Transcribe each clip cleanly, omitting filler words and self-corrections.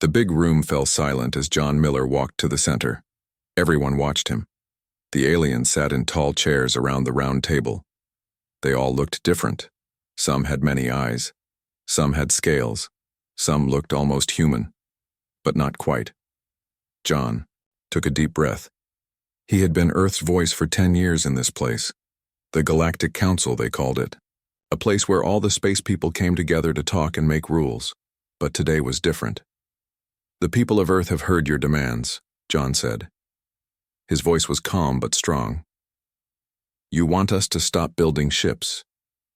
The big room fell silent as John Miller walked to the center. Everyone watched him. The aliens sat in tall chairs around the round table. They all looked different. Some had many eyes. Some had scales. Some looked almost human. But not quite. John took a deep breath. He had been Earth's voice for 10 years in this place. The Galactic Council, they called it. A place where all the space people came together to talk and make rules. But today was different. "The people of Earth have heard your demands," John said. His voice was calm but strong. "You want us to stop building ships.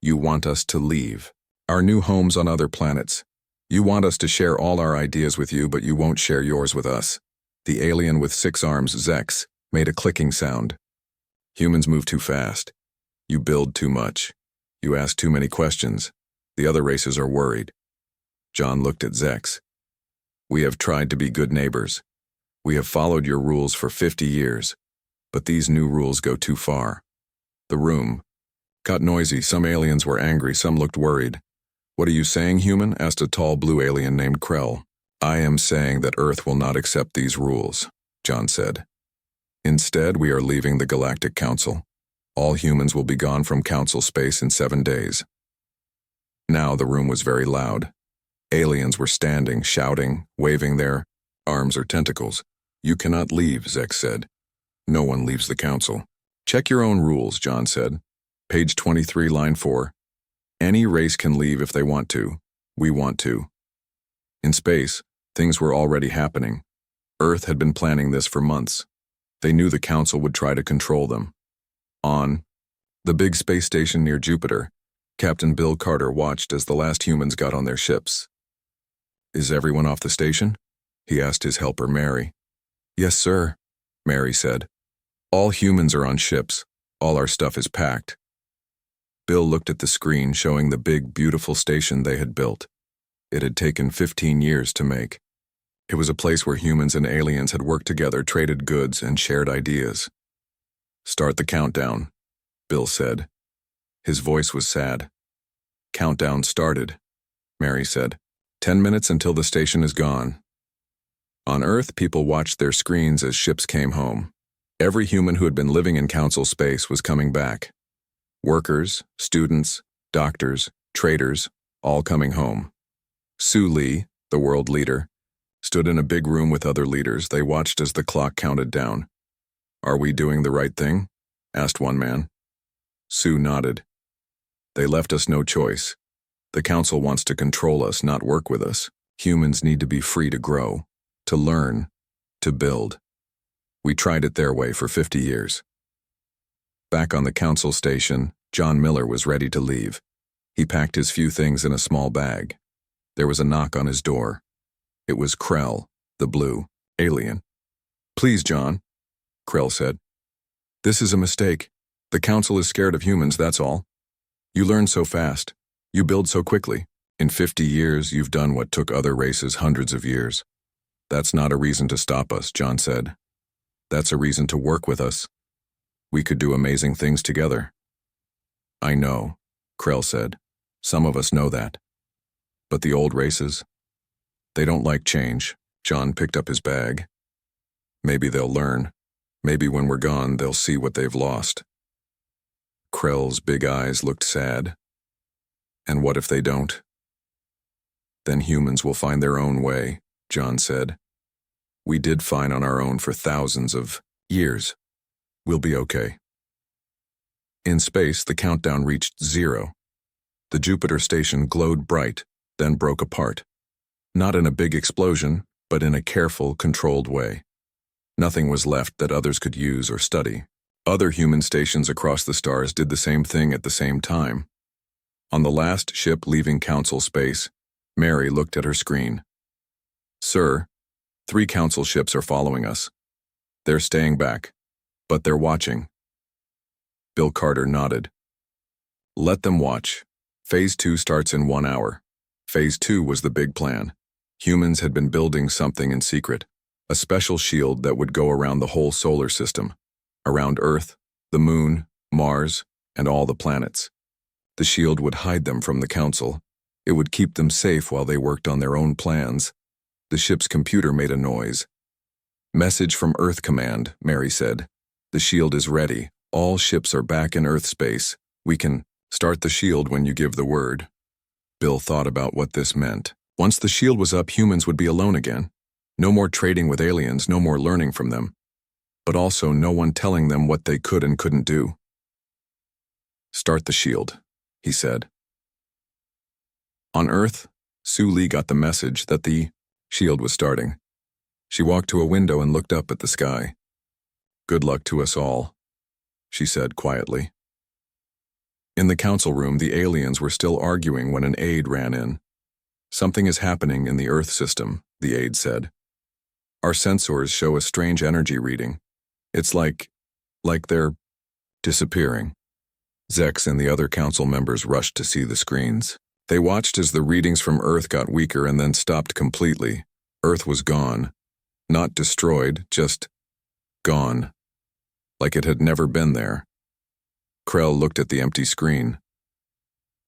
You want us to leave our new homes on other planets. You want us to share all our ideas with you, but you won't share yours with us." The alien with 6 arms, Zex, made a clicking sound. "Humans move too fast. You build too much. You ask too many questions. The other races are worried." John looked at Zex. "We have tried to be good neighbors. We have followed your rules for 50 years. But these new rules go too far." The room got noisy. Some aliens were angry, some looked worried. "What are you saying, human?" asked a tall blue alien named Krell. "I am saying that Earth will not accept these rules," John said. "Instead, we are leaving the Galactic Council. All humans will be gone from Council space in 7 days." Now the room was very loud. Aliens were standing, shouting, waving their arms or tentacles. "You cannot leave," Zex said. "No one leaves the Council." "Check your own rules," John said. Page 23, line 4. "Any race can leave if they want to. We want to." In space, things were already happening. Earth had been planning this for months. They knew the Council would try to control them. On the big space station near Jupiter, Captain Bill Carter watched as the last humans got on their ships. "Is everyone off the station?" he asked his helper, Mary. "Yes, sir," Mary said. "All humans are on ships. All our stuff is packed." Bill looked at the screen showing the big, beautiful station they had built. It had taken 15 years to make. It was a place where humans and aliens had worked together, traded goods, and shared ideas. "Start the countdown," Bill said. His voice was sad. "Countdown started," Mary said. 10 minutes until the station is gone." On Earth, people watched their screens as ships came home. Every human who had been living in Council space was coming back. Workers, students, doctors, traders, all coming home. Sue Lee, the world leader, stood in a big room with other leaders. They watched as the clock counted down. "Are we doing the right thing?" asked one man. Sue nodded. "They left us no choice. The Council wants to control us, not work with us. Humans need to be free to grow, to learn, to build. We tried it their way for 50 years. Back on the Council station, John Miller was ready to leave. He packed his few things in a small bag. There was a knock on his door. It was Krell, the blue alien. "Please, John," Krell said. "This is a mistake. The Council is scared of humans, that's all. You learn so fast. You build so quickly. In 50 years, you've done what took other races hundreds of years. That's not a reason to stop us," John said. "That's a reason to work with us. We could do amazing things together." "I know," Krell said. "Some of us know that. But the old races, they don't like change." John picked up his bag. "Maybe they'll learn. Maybe when we're gone, they'll see what they've lost." Krell's big eyes looked sad. "And what if they don't?" "Then humans will find their own way," John said. "We did fine on our own for thousands of years. We'll be okay." In space, the countdown reached 0. The Jupiter station glowed bright, then broke apart. Not in a big explosion, but in a careful, controlled way. Nothing was left that others could use or study. Other human stations across the stars did the same thing at the same time. On the last ship leaving Council space, Mary looked at her screen. "Sir, 3 Council ships are following us. They're staying back, but they're watching." Bill Carter nodded. "Let them watch. Phase 2 starts in 1 hour. Phase 2 was the big plan. Humans had been building something in secret, a special shield that would go around the whole solar system, around Earth, the Moon, Mars, and all the planets. The shield would hide them from the Council. It would keep them safe while they worked on their own plans. The The ship's computer made a noise. "Message from Earth Command," Mary said. "The shield is ready. All ships are back in Earth space. We can start the shield when you give the word." Bill thought about what this meant. Once the shield was up, humans would be alone again. No more trading with aliens, no more learning from them. But also no one telling them what they could and couldn't do. "Start the shield," he said. On Earth, Sue Lee got the message that the shield was starting. She walked to a window and looked up at the sky. "Good luck to us all," she said quietly. In the council room, the aliens were still arguing when an aide ran in. "Something is happening in the Earth system," the aide said. "Our sensors show a strange energy reading. It's like they're disappearing." Zex and the other council members rushed to see the screens. They watched as the readings from Earth got weaker and then stopped completely. Earth was gone. Not destroyed, just gone. Like it had never been there. Krell looked at the empty screen.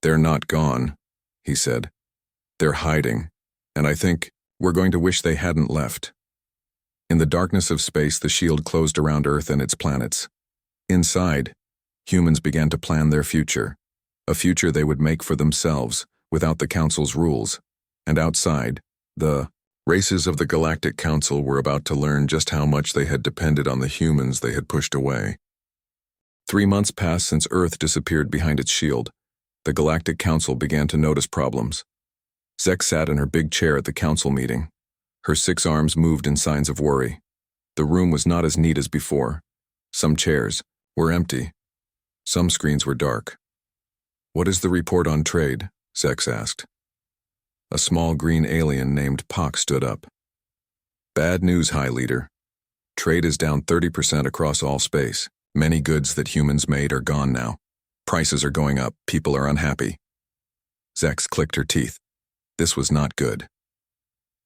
"They're not gone," he said. "They're hiding, and I think we're going to wish they hadn't left." In the darkness of space, the shield closed around Earth and its planets. Inside, humans began to plan their future, a future they would make for themselves, without the Council's rules. And outside, the races of the Galactic Council were about to learn just how much they had depended on the humans they had pushed away. 3 months passed since Earth disappeared behind its shield. The Galactic Council began to notice problems. Zex sat in her big chair at the council meeting. Her 6 arms moved in signs of worry. The room was not as neat as before. Some chairs were empty. Some screens were dark. "What is the report on trade?" Zex asked. A small green alien named Pock stood up. "Bad news, High Leader. Trade is down 30% across all space. Many goods that humans made are gone now. Prices are going up. People are unhappy." Zex clicked her teeth. This was not good.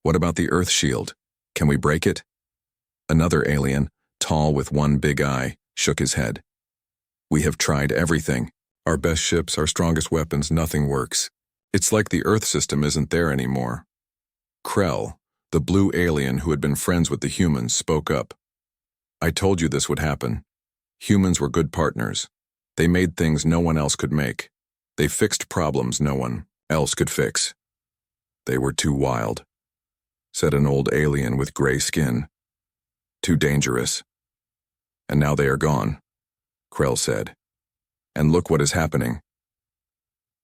"What about the Earth shield? Can we break it?" Another alien, tall with one big eye, shook his head. "We have tried everything. Our best ships, our strongest weapons, nothing works. It's like the Earth system isn't there anymore." Krell, the blue alien who had been friends with the humans, spoke up. "I told you this would happen. Humans were good partners. They made things no one else could make. They fixed problems no one else could fix. They were too wild," said an old alien with gray skin. "Too dangerous. And now they are gone," Krell said. "And look what is happening."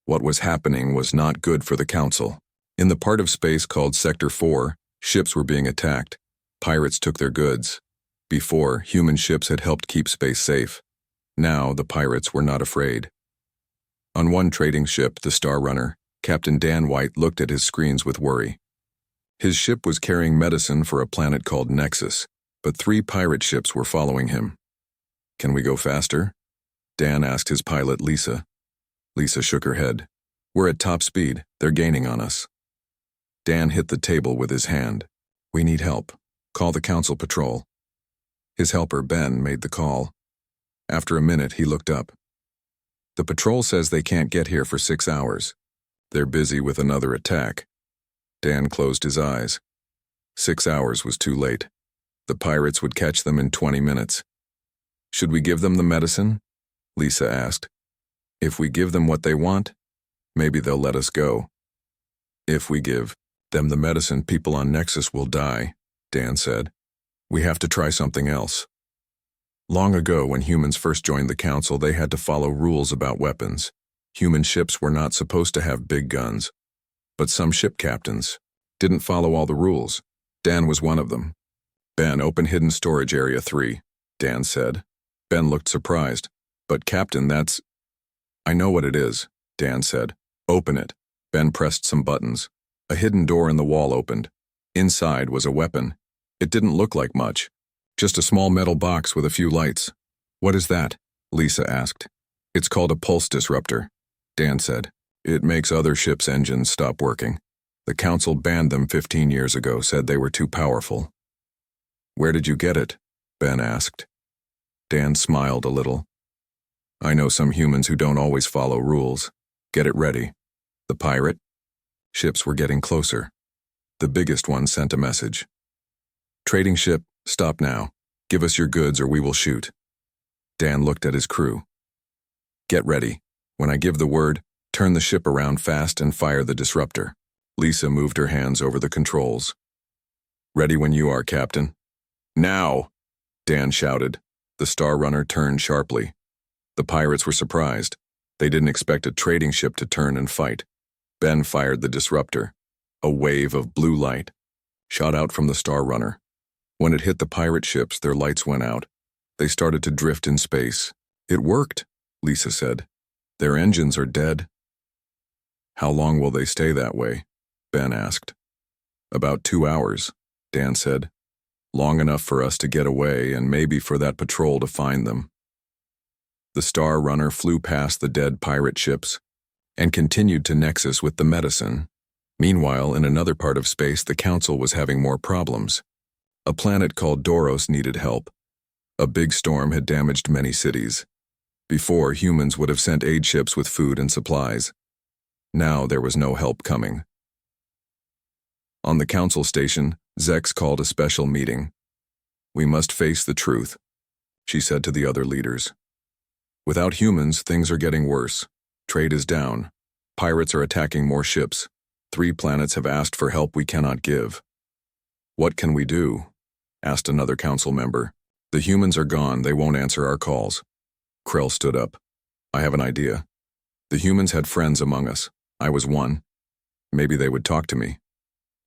What was happening was not good for the Council. In the part of space called Sector 4, ships were being attacked. Pirates took their goods. Before, human ships had helped keep space safe. Now, the pirates were not afraid. On one trading ship, the Star Runner, Captain Dan White looked at his screens with worry. His ship was carrying medicine for a planet called Nexus, but 3 pirate ships were following him. "Can we go faster?" Dan asked his pilot, Lisa. Lisa shook her head. "We're at top speed. They're gaining on us." Dan hit the table with his hand. "We need help. Call the Council Patrol." His helper, Ben, made the call. After a minute, he looked up. "The patrol says they can't get here for 6 hours. They're busy with another attack." Dan closed his eyes. 6 hours was too late. The pirates would catch them in 20 minutes. "Should we give them the medicine?" Lisa asked. "If we give them what they want, maybe they'll let us go." "If we give them the medicine, people on Nexus will die," Dan said. "We have to try something else." Long ago, when humans first joined the Council, they had to follow rules about weapons. Human ships were not supposed to have big guns. But some ship captains didn't follow all the rules. Dan was one of them. "Ben, open Hidden Storage Area 3, Dan said. Ben looked surprised. "But Captain, that's—" "I know what it is," Dan said. "Open it." Ben pressed some buttons. A hidden door in the wall opened. Inside was a weapon. It didn't look like much. Just a small metal box with a few lights. "What is that?" Lisa asked. "It's called a pulse disruptor," Dan said. "It makes other ships' engines stop working. The Council banned them 15 years ago, said they were too powerful." "Where did you get it?" Ben asked. Dan smiled a little. "I know some humans who don't always follow rules. Get it ready." "The pirate?" Ships were getting closer. The biggest one sent a message. Trading ship, stop now. Give us your goods or we will shoot. Dan looked at his crew. Get ready. When I give the word, turn the ship around fast and fire the disruptor. Lisa moved her hands over the controls. Ready when you are, Captain. Now! Dan shouted. The Star Runner turned sharply. The pirates were surprised. They didn't expect a trading ship to turn and fight. Ben fired the disruptor. A wave of blue light shot out from the Star Runner. When it hit the pirate ships, their lights went out. They started to drift in space. It worked, Lisa said. Their engines are dead. How long will they stay that way? Ben asked. About 2 hours, Dan said. Long enough for us to get away and maybe for that patrol to find them. The Star Runner flew past the dead pirate ships and continued to Nexus with the medicine. Meanwhile, in another part of space, the Council was having more problems. A planet called Doros needed help. A big storm had damaged many cities. Before, humans would have sent aid ships with food and supplies. Now there was no help coming. On the Council station, Zex called a special meeting. We must face the truth, she said to the other leaders. Without humans, things are getting worse. Trade is down. Pirates are attacking more ships. 3 planets have asked for help we cannot give. What can we do? Asked another council member. The humans are gone, they won't answer our calls. Krell stood up. I have an idea. The humans had friends among us. I was one. Maybe they would talk to me.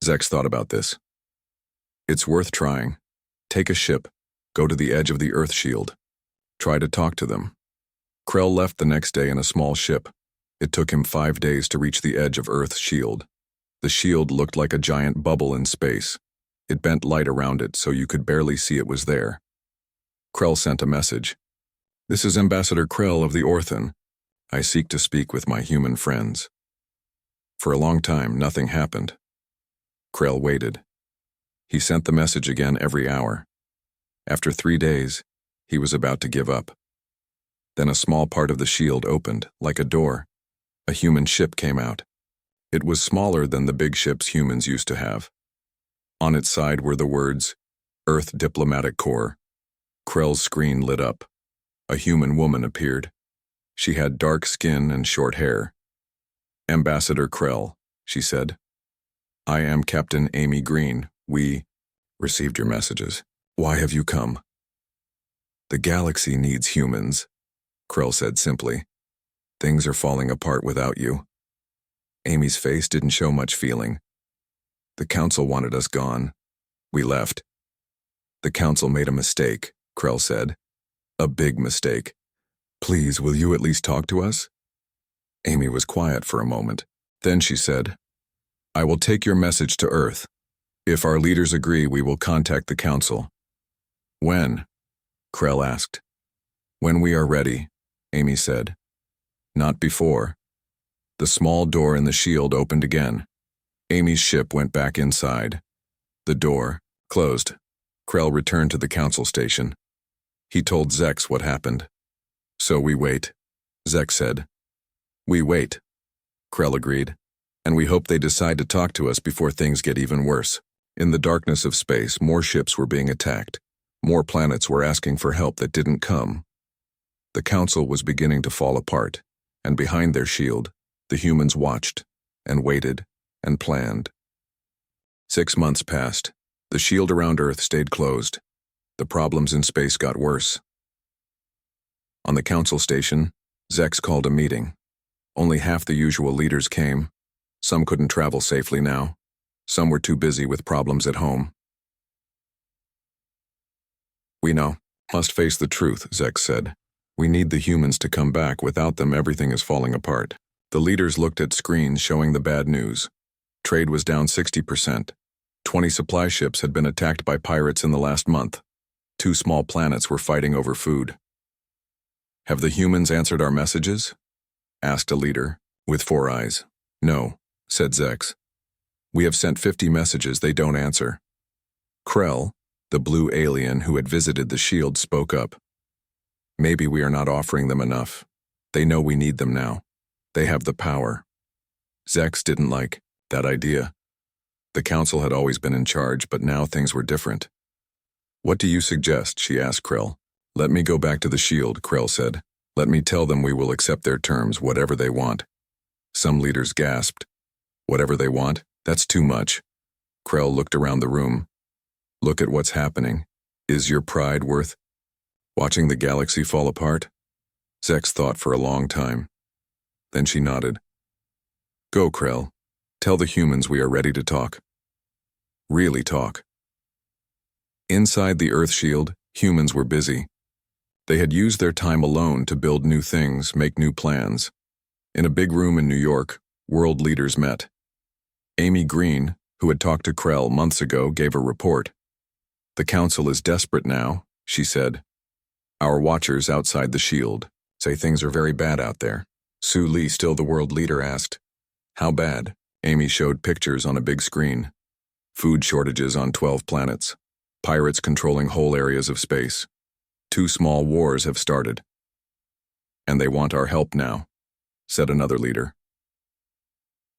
Zex thought about this. It's worth trying. Take a ship. Go to the edge of the Earth shield. Try to talk to them. Krell left the next day in a small ship. It took him 5 days to reach the edge of Earth's shield. The shield looked like a giant bubble in space. It bent light around it so you could barely see it was there. Krell sent a message. This is Ambassador Krell of the Orthan. I seek to speak with my human friends. For a long time, nothing happened. Krell waited. He sent the message again every hour. After 3 days, he was about to give up. Then a small part of the shield opened, like a door. A human ship came out. It was smaller than the big ships humans used to have. On its side were the words, Earth Diplomatic Corps. Krell's screen lit up. A human woman appeared. She had dark skin and short hair. Ambassador Krell, she said. I am Captain Amy Green. We received your messages. Why have you come? The galaxy needs humans, Krell said simply. Things are falling apart without you. Amy's face didn't show much feeling. The council wanted us gone. We left. The council made a mistake, Krell said. A big mistake. Please, will you at least talk to us? Amy was quiet for a moment. Then she said, I will take your message to Earth. If our leaders agree, we will contact the council. When? Krell asked. When we are ready, Amy said. Not before. The small door in the shield opened again. Amy's ship went back inside. The door closed. Krell returned to the council station. He told Zex what happened. So we wait, Zex said. We wait, Krell agreed. And we hope they decide to talk to us before things get even worse. In the darkness of space, more ships were being attacked. More planets were asking for help that didn't come. The council was beginning to fall apart, and behind their shield, the humans watched, and waited, and planned. 6 months passed. The shield around Earth stayed closed. The problems in space got worse. On the council station, Zex called a meeting. Only half the usual leaders came. Some couldn't travel safely now. Some were too busy with problems at home. We know. Must face the truth, Zex said. We need the humans to come back. Without them, everything is falling apart. The leaders looked at screens showing the bad news. Trade was down 60%. 20 supply ships had been attacked by pirates in the last month. 2 small planets were fighting over food. Have the humans answered our messages? Asked a leader, with 4 eyes. No, said Zex. We have sent 50 messages they don't answer. Krell, the blue alien who had visited the shield, spoke up. Maybe we are not offering them enough. They know we need them now. They have the power. Zex didn't like that idea. The council had always been in charge, but now things were different. "What do you suggest?" she asked Krell. "Let me go back to the shield," Krell said. "Let me tell them we will accept their terms, whatever they want." Some leaders gasped. "Whatever they want? That's too much." Krell looked around the room. "Look at what's happening. Is your pride worth watching the galaxy fall apart?" Zex thought for a long time. Then she nodded. "Go, Krell. Tell the humans we are ready to talk. Really talk." Inside the Earth shield, humans were busy. They had used their time alone to build new things, make new plans. In a big room in New York, world leaders met. Amy Green, who had talked to Krell months ago, gave a report. "The council is desperate now," she said. "Our watchers outside the shield say things are very bad out there." Sue Lee, still the world leader, asked, "How bad?" Amy showed pictures on a big screen. Food shortages on 12 planets. Pirates controlling whole areas of space. 2 small wars have started. "And they want our help now," said another leader.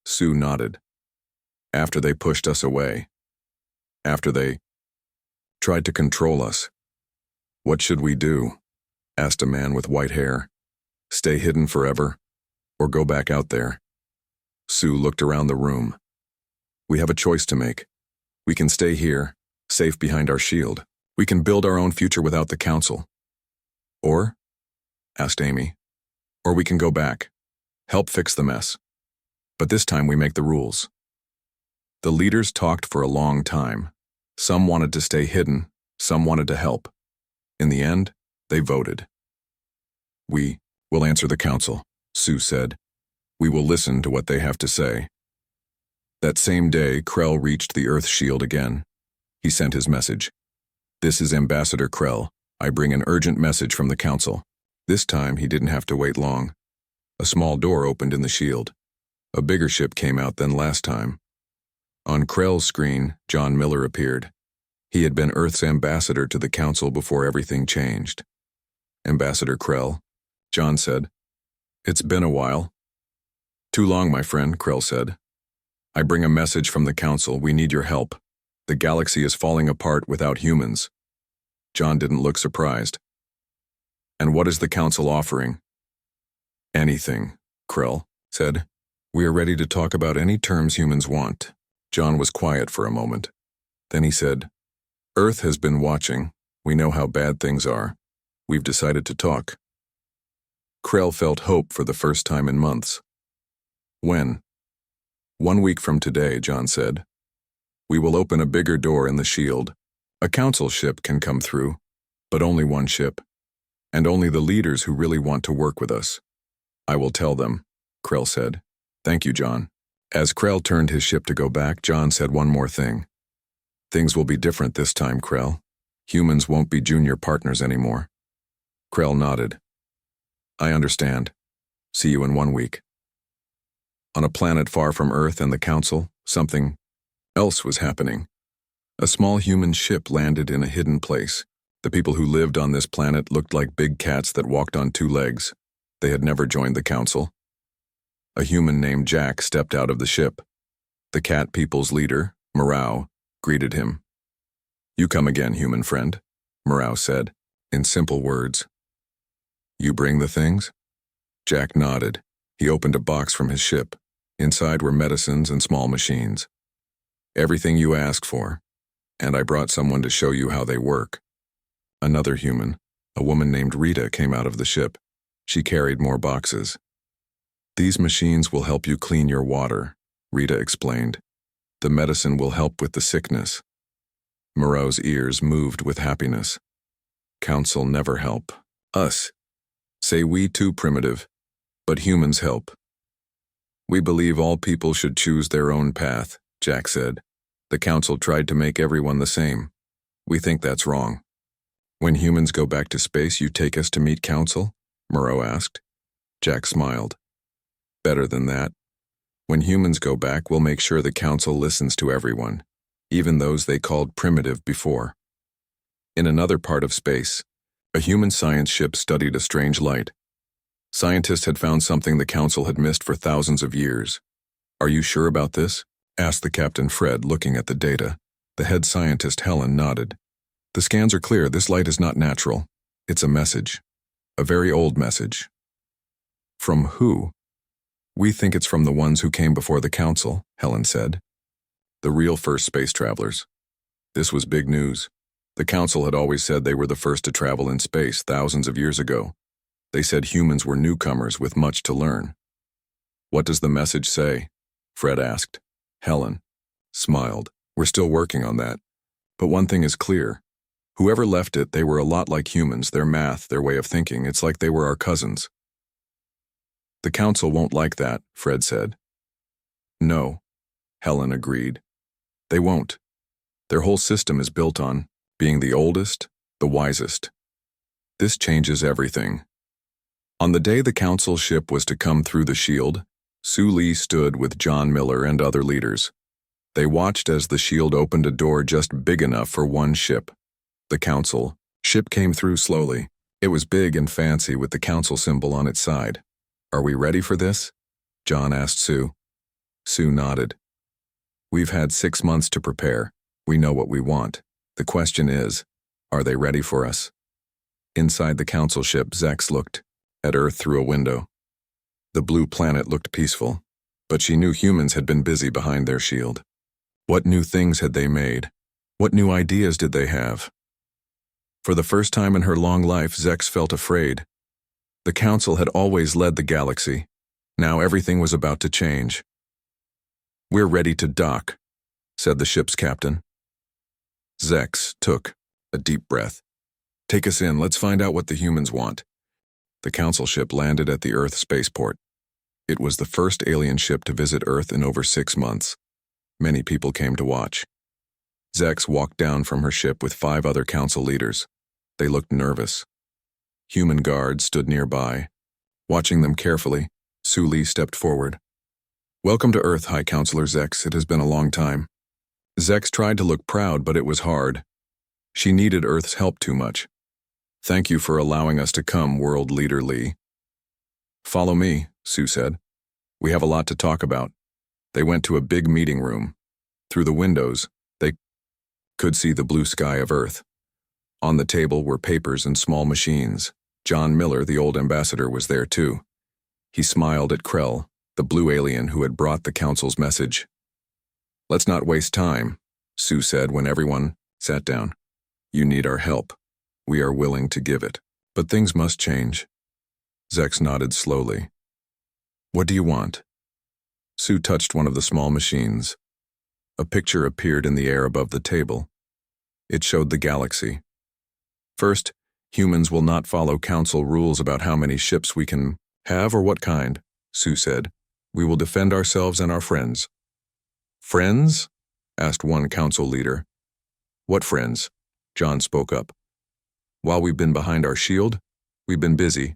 Sue nodded. "After they pushed us away. After they tried to control us." "What should we do?" asked a man with white hair. "Stay hidden forever, or go back out there?" Sue looked around the room. "We have a choice to make. We can stay here, safe behind our shield. We can build our own future without the council." "Or?" asked Amy. "Or we can go back, help fix the mess. But this time we make the rules." The leaders talked for a long time. Some wanted to stay hidden, some wanted to help. In the end, they voted. "We will answer the council," Sue said. "We will listen to what they have to say." That same day, Krell reached the Earth shield again. He sent his message. "This is Ambassador Krell. I bring an urgent message from the council." This time, he didn't have to wait long. A small door opened in the shield. A bigger ship came out than last time. On Krell's screen, John Miller appeared. He had been Earth's ambassador to the council before everything changed. "Ambassador Krell," John said. "It's been a while." "Too long, my friend," Krell said. "I bring a message from the council. We need your help. The galaxy is falling apart without humans." John didn't look surprised. "And what is the council offering?" "Anything," Krell said. "We are ready to talk about any terms humans want." John was quiet for a moment. Then he said, "Earth has been watching. We know how bad things are. We've decided to talk." Krell felt hope for the first time in months. "When?" "1 week from today," John said. "We will open a bigger door in the shield. A council ship can come through, but only one ship. And only the leaders who really want to work with us." "I will tell them," Krell said. "Thank you, John." As Krell turned his ship to go back, John said one more thing. "Things will be different this time, Krell. Humans won't be junior partners anymore." Krell nodded. "I understand. See you in 1 week." On a planet far from Earth and the Council, something else was happening. A small human ship landed in a hidden place. The people who lived on this planet looked like big cats that walked on 2 legs. They had never joined the Council. A human named Jack stepped out of the ship. The cat people's leader, Morau, greeted him. "You come again, human friend," Morau said, in simple words. "You bring the things?" Jack nodded. He opened a box from his ship. Inside were medicines and small machines. "Everything you asked for, and I brought someone to show you how they work." Another human, a woman named Rita, came out of the ship. She carried more boxes. "These machines will help you clean your water," Rita explained. "The medicine will help with the sickness." Morau's ears moved with happiness. "Council never help. Us. Say we too primitive, but humans help." "We believe all people should choose their own path," Jack said. "The Council tried to make everyone the same. We think that's wrong." "When humans go back to space, you take us to meet Council?" Morau asked. Jack smiled. "Better than that. When humans go back, we'll make sure the Council listens to everyone, even those they called primitive before." In another part of space, a human science ship studied a strange light. Scientists had found something the Council had missed for thousands of years. "Are you sure about this?" asked the captain Fred, looking at the data. The head scientist Helen nodded. The scans are clear. This light is not natural. It's a message. A very old message. From who? We think it's from the ones who came before the council, Helen said. The real first space travelers. This was big news. The council had always said they were the first to travel in space thousands of years ago. They said humans were newcomers with much to learn. What does the message say? Fred asked. Helen smiled. We're still working on that. But one thing is clear. Whoever left it, they were a lot like humans, their math, their way of thinking. It's like they were our cousins. The council won't like that, Fred said. No, Helen agreed. They won't. Their whole system is built on being the oldest, the wisest. This changes everything. On the day the council ship was to come through the shield, Sue Lee stood with John Miller and other leaders. They watched as the shield opened a door just big enough for one ship. The council ship came through slowly. It was big and fancy with the council symbol on its side. Are we ready for this? John asked Sue. Sue nodded. We've had 6 months to prepare. We know what we want. The question is, are they ready for us? Inside the council ship, Zex looked at Earth through a window. The blue planet looked peaceful, but she knew humans had been busy behind their shield. What new things had they made? What new ideas did they have? For the first time in her long life, Zex felt afraid. The council had always led the galaxy. Now everything was about to change. We're ready to dock, said the ship's captain. Zex took a deep breath. Take us in, let's find out what the humans want. The council ship landed at the Earth spaceport. It was the first alien ship to visit Earth in over 6 months. Many people came to watch. Zex walked down from her ship with 5 other council leaders. They looked nervous. Human guards stood nearby. Watching them carefully, Sue Lee stepped forward. Welcome to Earth, High Counselor Zex. It has been a long time. Zex tried to look proud, but it was hard. She needed Earth's help too much. Thank you for allowing us to come, World Leader Lee. Follow me, Sue said. We have a lot to talk about. They went to a big meeting room. Through the windows, they could see the blue sky of Earth. On the table were papers and small machines. John Miller, the old ambassador, was there too. He smiled at Krell, the blue alien who had brought the council's message. Let's not waste time, Sue said when everyone sat down. You need our help. We are willing to give it. But things must change. Zex nodded slowly. What do you want? Sue touched one of the small machines. A picture appeared in the air above the table. It showed the galaxy. First, humans will not follow council rules about how many ships we can have or what kind, Sue said. We will defend ourselves and our friends. Friends? Asked one council leader. What friends? John spoke up. While we've been behind our shield, we've been busy.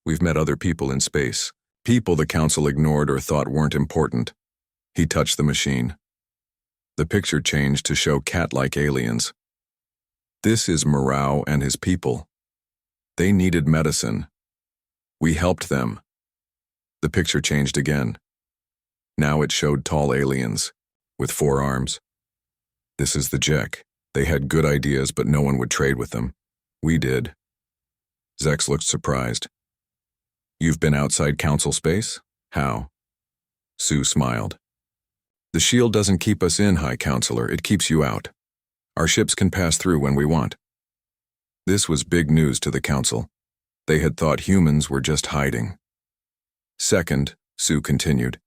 We've met other people in space. People the council ignored or thought weren't important. He touched the machine. The picture changed to show cat-like aliens. This is Morau and his people. They needed medicine. We helped them. The picture changed again. Now it showed tall aliens, with 4 arms. This is the Jek. They had good ideas, but no one would trade with them. We did. Zex looked surprised. You've been outside council space? How? Sue smiled. The shield doesn't keep us in, High Counselor. It keeps you out. Our ships can pass through when we want. This was big news to the council. They had thought humans were just hiding. Second, Sue continued,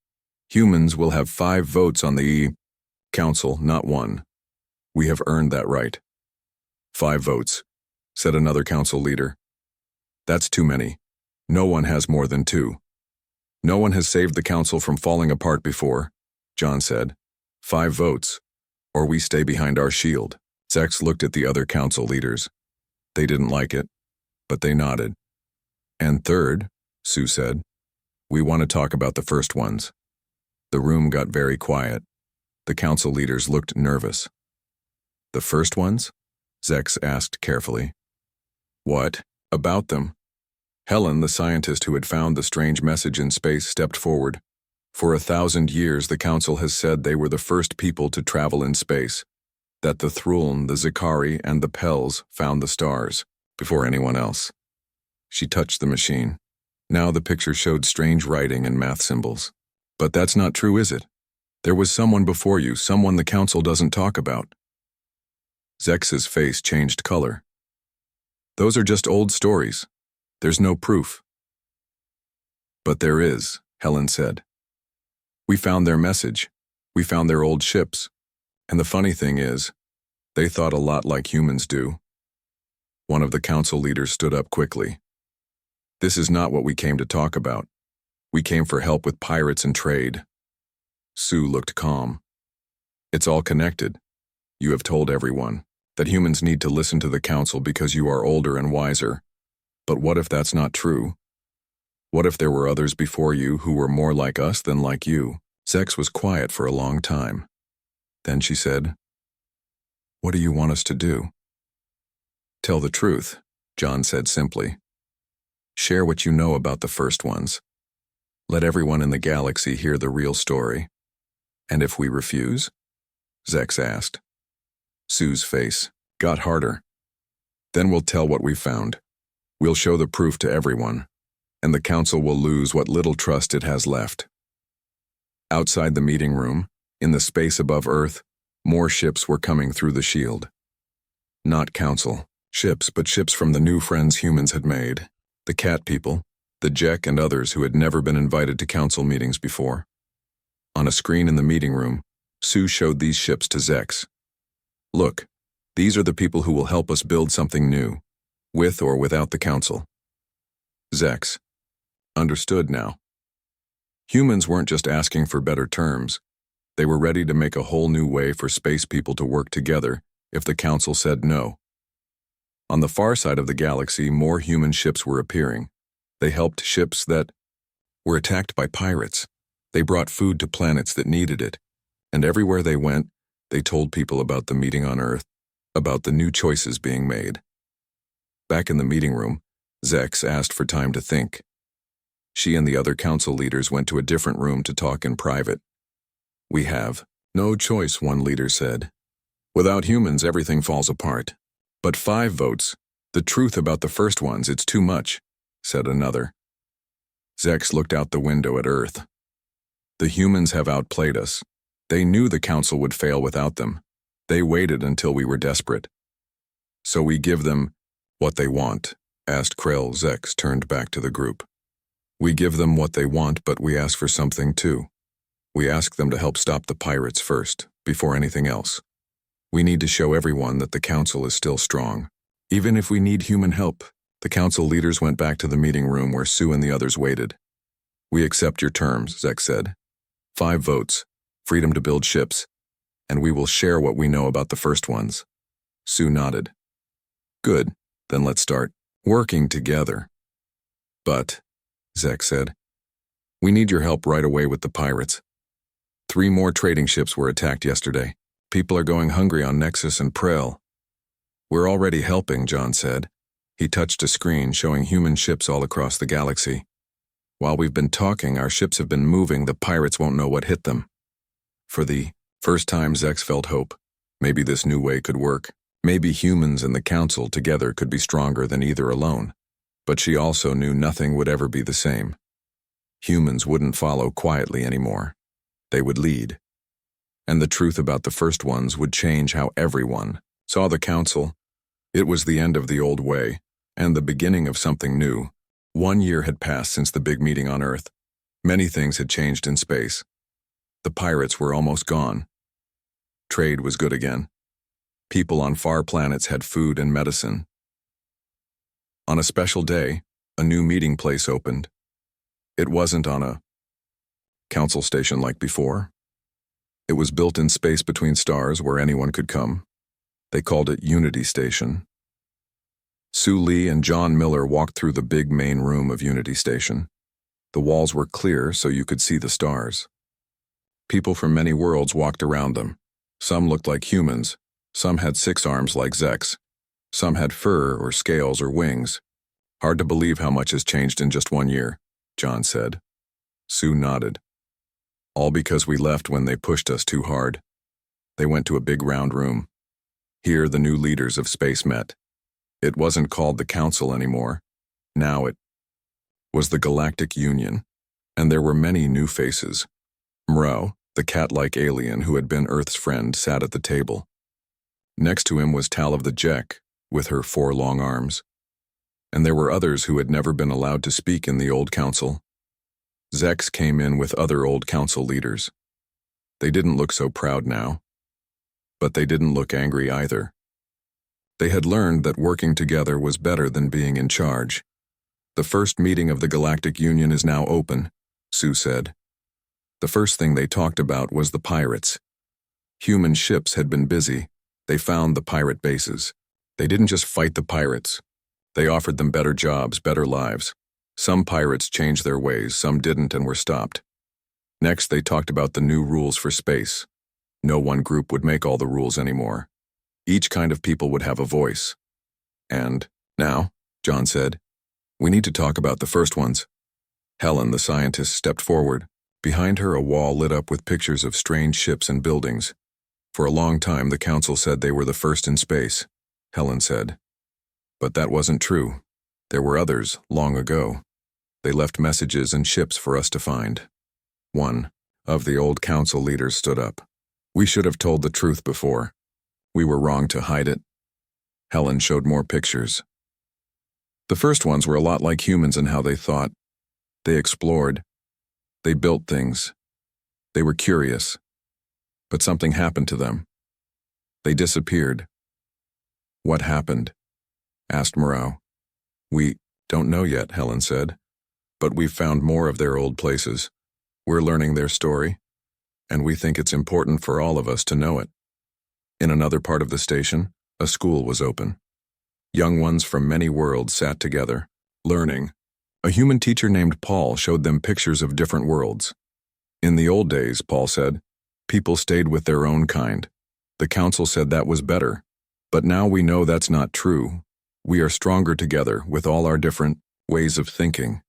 humans will have 5 votes on the council, not 1. We have earned that right. 5 votes, said another council leader. That's too many. No one has more than 2. No one has saved the council from falling apart before, John said. 5 votes, or we stay behind our shield. Zex looked at the other council leaders. They didn't like it, but they nodded. And third, Sue said, we want to talk about the first ones. The room got very quiet. The council leaders looked nervous. The first ones? Zex asked carefully. What about them? Helen, the scientist who had found the strange message in space, stepped forward. For 1,000 years, the Council has said they were the first people to travel in space, that the Thruln, the Zikari, and the Pels found the stars before anyone else. She touched the machine. Now the picture showed strange writing and math symbols. But that's not true, is it? There was someone before you, someone the Council doesn't talk about. Zex's face changed color. Those are just old stories. There's no proof. But there is, Helen said. We found their message. We found their old ships. And the funny thing is, they thought a lot like humans do. One of the Council leaders stood up quickly. This is not what we came to talk about. We came for help with pirates and trade. Sue looked calm. It's all connected. You have told everyone that humans need to listen to the Council because you are older and wiser. But what if that's not true? What if there were others before you who were more like us than like you? Zex was quiet for a long time. Then she said, What do you want us to do? Tell the truth, John said simply. Share what you know about the first ones. Let everyone in the galaxy hear the real story. And if we refuse? Zex asked. Sue's face got harder. Then we'll tell what we found. We'll show the proof to everyone, and the Council will lose what little trust it has left. Outside the meeting room, in the space above Earth, more ships were coming through the shield. Not Council ships, but ships from the new friends humans had made. The cat people, the Jek and others who had never been invited to Council meetings before. On a screen in the meeting room, Sue showed these ships to Zex. Look, these are the people who will help us build something new, with or without the Council. Zex understood now. Humans weren't just asking for better terms. They were ready to make a whole new way for space people to work together if the Council said no. On the far side of the galaxy, more human ships were appearing. They helped ships that were attacked by pirates. They brought food to planets that needed it. And everywhere they went, they told people about the meeting on Earth, about the new choices being made. Back in the meeting room, Zex asked for time to think. She and the other Council leaders went to a different room to talk in private. We have no choice, one leader said. Without humans, everything falls apart. But 5 votes, the truth about the first ones, it's too much, said another. Zex looked out the window at Earth. The humans have outplayed us. They knew the Council would fail without them. They waited until we were desperate. So we give them what they want, asked Krell. Zex turned back to the group. We give them what they want, but we ask for something too. We ask them to help stop the pirates first, before anything else. We need to show everyone that the Council is still strong. Even if we need human help, the Council leaders went back to the meeting room where Sue and the others waited. We accept your terms, Zex said. 5 votes, freedom to build ships, and we will share what we know about the first ones. Sue nodded. Good, then let's start working together. But, Zex said, we need your help right away with the pirates. 3 more trading ships were attacked yesterday. People are going hungry on Nexus and Prel. We're already helping, John said. He touched a screen showing human ships all across the galaxy. While we've been talking, our ships have been moving. The pirates won't know what hit them. For the first time, Zex felt hope. Maybe this new way could work. Maybe humans and the Council together could be stronger than either alone. But she also knew nothing would ever be the same. Humans wouldn't follow quietly anymore. They would lead. And the truth about the first ones would change how everyone saw the Council. It was the end of the old way, and the beginning of something new. 1 year had passed since the big meeting on Earth. Many things had changed in space. The pirates were almost gone. Trade was good again. People on far planets had food and medicine. On a special day, a new meeting place opened. It wasn't on a Council station like before. It was built in space between stars where anyone could come. They called it Unity Station. Sue Lee and John Miller walked through the big main room of Unity Station. The walls were clear so you could see the stars. People from many worlds walked around them. Some looked like humans. Some had 6 arms like Zex. Some had fur or scales or wings. Hard to believe how much has changed in just 1 year, John said. Sue nodded. All because we left when they pushed us too hard. They went to a big round room. Here the new leaders of space met. It wasn't called the Council anymore. Now it was the Galactic Union, and there were many new faces. Mro, the cat-like alien who had been Earth's friend, sat at the table. Next to him was Tal of the Jek, with her 4 long arms. And there were others who had never been allowed to speak in the old council. Zex came in with other old council leaders. They didn't look so proud now. But they didn't look angry either. They had learned that working together was better than being in charge. The first meeting of the Galactic Union is now open, Sue said. The first thing they talked about was the pirates. Human ships had been busy. They found the pirate bases. They didn't just fight the pirates. They offered them better jobs, better lives. Some pirates changed their ways, some didn't and were stopped. Next, they talked about the new rules for space. No one group would make all the rules anymore. Each kind of people would have a voice. And now, John said, we need to talk about the first ones. Helen, the scientist, stepped forward. Behind her, a wall lit up with pictures of strange ships and buildings. For a long time, the council said they were the first in space, Helen said. But that wasn't true. There were others, long ago. They left messages and ships for us to find. One of the old council leaders stood up. We should have told the truth before. We were wrong to hide it. Helen showed more pictures. The first ones were a lot like humans in how they thought. They explored. They built things. They were curious. But something happened to them. They disappeared. What happened? Asked Moreau. We don't know yet, Helen said. But we've found more of their old places. We're learning their story, and we think it's important for all of us to know it. In another part of the station, a school was open. Young ones from many worlds sat together, learning. A human teacher named Paul showed them pictures of different worlds. In the old days, Paul said, people stayed with their own kind. The council said that was better. But now we know that's not true. We are stronger together with all our different ways of thinking.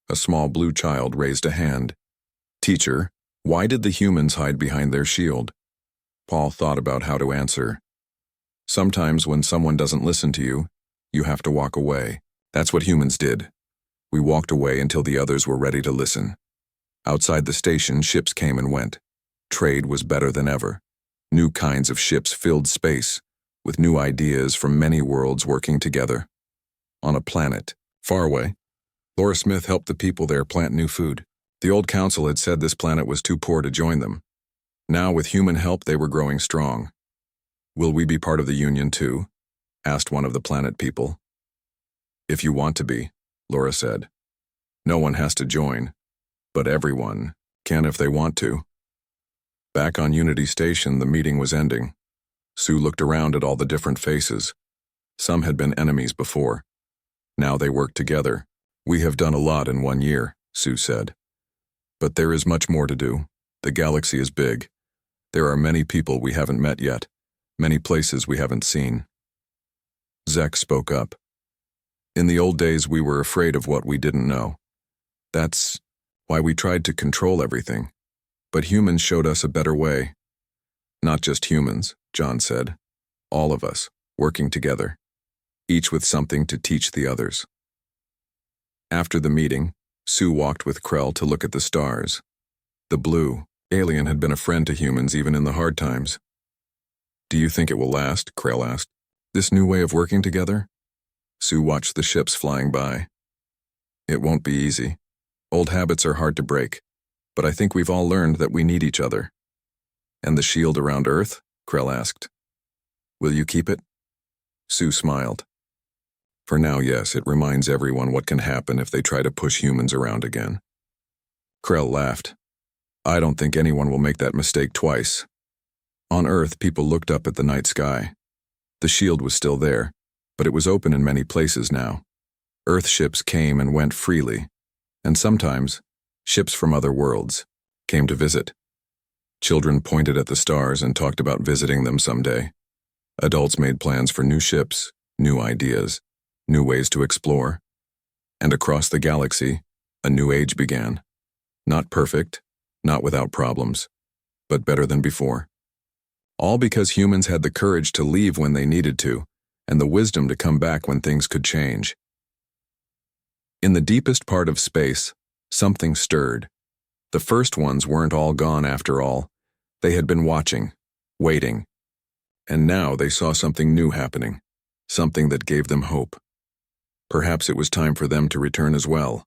A small blue child raised a hand. Teacher, why did the humans hide behind their shield? Paul thought about how to answer. Sometimes when someone doesn't listen to you, you have to walk away. That's what humans did. We walked away until the others were ready to listen. Outside the station, ships came and went. Trade was better than ever. New kinds of ships filled space, with new ideas from many worlds working together. On a planet, far away, Laura Smith helped the people there plant new food. The old council had said this planet was too poor to join them. Now, with human help, they were growing strong. Will we be part of the union too? Asked one of the planet people. If you want to be, Laura said. No one has to join, but everyone can if they want to. Back on Unity Station, the meeting was ending. Sue looked around at all the different faces. Some had been enemies before. Now they worked together. We have done a lot in 1 year, Sue said. But there is much more to do. The galaxy is big. There are many people we haven't met yet, many places we haven't seen. Zek spoke up. In the old days, we were afraid of what we didn't know. That's why we tried to control everything. But humans showed us a better way. Not just humans, John said. All of us, working together, each with something to teach the others. After the meeting, Sue walked with Krell to look at the stars. The blue alien had been a friend to humans even in the hard times. Do you think it will last? Krell asked. This new way of working together? Sue watched the ships flying by. It won't be easy. Old habits are hard to break, but I think we've all learned that we need each other. And the shield around Earth? Krell asked. Will you keep it? Sue smiled. For now, yes, it reminds everyone what can happen if they try to push humans around again. Krell laughed. I don't think anyone will make that mistake twice. On Earth, people looked up at the night sky. The shield was still there, but it was open in many places now. Earth ships came and went freely, and sometimes, ships from other worlds came to visit. Children pointed at the stars and talked about visiting them someday. Adults made plans for new ships, new ideas, new ways to explore. And across the galaxy, a new age began. Not perfect, not without problems, but better than before. All because humans had the courage to leave when they needed to, and the wisdom to come back when things could change. In the deepest part of space, something stirred. The first ones weren't all gone after all. They had been watching, waiting, and now they saw something new happening, something that gave them hope. Perhaps it was time for them to return as well.